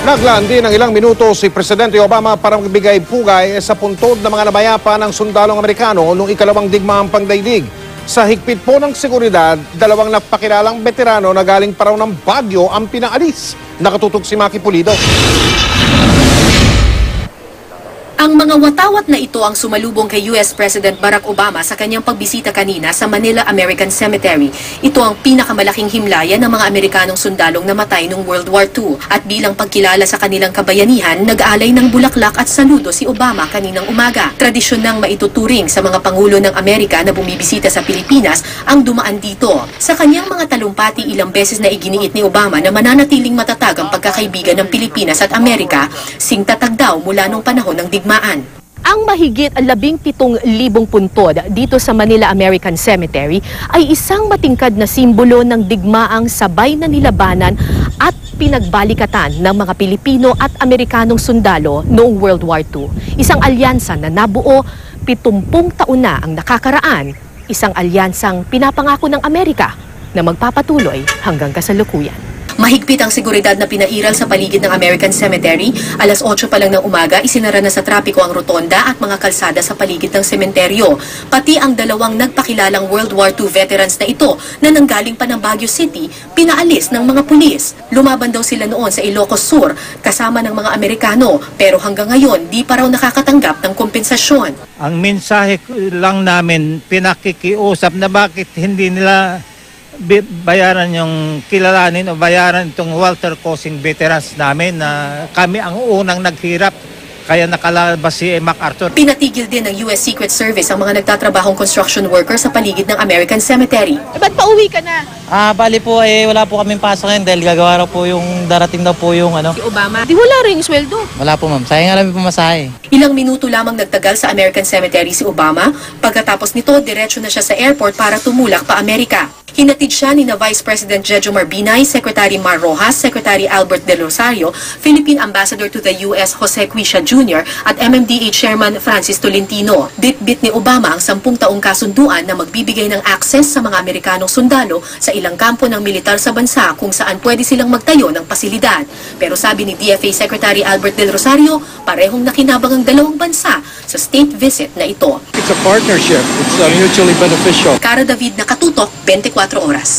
Naglaan din ng ilang minuto si Presidente Obama para magbigay pugay sa puntod ng mga namayapa ng sundalong Amerikano noong ikalawang digmaang pangdaigdig. Sa higpit po ng seguridad, dalawang napakilalang veterano na galing pa raw ng Baguio ang pinaalis. Nakatutok si Maki Pulido. Ang mga watawat na ito ang sumalubong kay US President Barack Obama sa kanyang pagbisita kanina sa Manila American Cemetery. Ito ang pinakamalaking himlayan ng mga Amerikanong sundalong namatay noong World War II. At bilang pagkilala sa kanilang kabayanihan, nag-aalay ng bulaklak at saludo si Obama kaninang umaga. Tradisyon nang maituturing sa mga Pangulo ng Amerika na bumibisita sa Pilipinas ang dumaan dito. Sa kanyang mga talumpati, ilang beses na iginiit ni Obama na mananatiling matatag ang pagkakaibigan ng Pilipinas at Amerika, singtatag daw mula noong panahon ng digmaan. Ang mahigit 17,000 puntod dito sa Manila American Cemetery ay isang matingkad na simbolo ng digmaang sabay na nilabanan at pinagbalikatan ng mga Pilipino at Amerikanong sundalo noong World War II. Isang alyansa na nabuo 70 taon na ang nakakaraan. Isang alyansang pinapangako ng Amerika na magpapatuloy hanggang kasalukuyan. Mahigpit ang seguridad na pinairal sa paligid ng American Cemetery. Alas 8 pa lang ng umaga, isinara na sa trapiko ang rotonda at mga kalsada sa paligid ng sementeryo. Pati ang dalawang nagpakilalang World War II veterans na ito na nanggaling pa ng Baguio City, pinaalis ng mga pulis. Lumaban daw sila noon sa Ilocos Sur kasama ng mga Amerikano, pero hanggang ngayon di pa raw nakakatanggap ng kompensasyon. Ang mensahe lang namin, pinakikiusap na bakit hindi nila bayaran yung kilalanin o bayaran itong Walter Crossing veterans namin na kami ang unang naghirap kaya nakalabas si MacArthur. Pinatigil din ng US Secret Service ang mga nagtatrabahong construction worker sa paligid ng American Cemetery. Ba't pauwi ka na? Bali po wala po kaming pasok ngayon dahil gagawa raw po yung darating daw po yung Si Obama. Di wala rin sweldo. Wala po ma'am, sayang nga lang po masahe. Ilang minuto lamang nagtagal sa American Cemetery si Obama. Pagkatapos nito, diretso na siya sa airport para tumulak pa Amerika. Hinatid siya ni na Vice President Jejomar Binay, Secretary Mar Rojas, Secretary Albert De Rosario, Philippine Ambassador to the US Jose Quisha Jr. at MMDA Chairman Francis Tolentino. Bit-bit ni Obama ang 10 taong kasunduan na magbibigay ng access sa mga Amerikanong sundalo sa ilang kampo ng militar sa bansa kung saan pwede silang magtayo ng pasilidad. Pero sabi ni DFA Secretary Albert De Rosario, parehong nakinabang ang dalawang bansa sa state visit na ito. It's a partnership. It's mutually beneficial. Cara David, Nakatutok, 24 Oras.